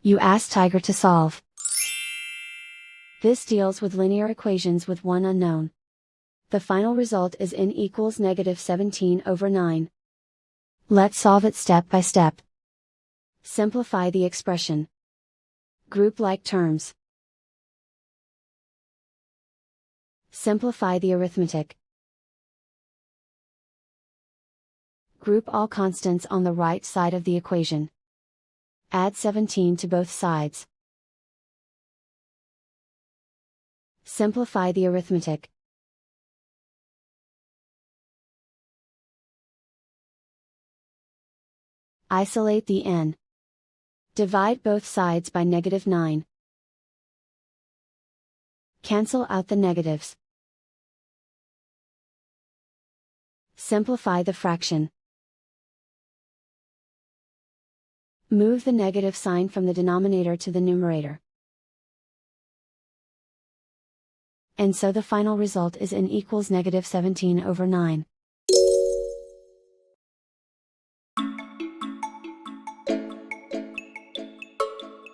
You ask Tiger to solve. This deals with linear equations with one unknown. The final result is n equals -17/9. Let's solve it step by step. Simplify the expression. Group like terms. Simplify the arithmetic. Group all constants on the right side of the equation. Add 17 to both sides. Simplify the arithmetic. Isolate the n. Divide both sides by -9. Cancel out the negatives. Simplify the fraction. Move the negative sign from the denominator to the numerator. And so the final result is n equals -17/9.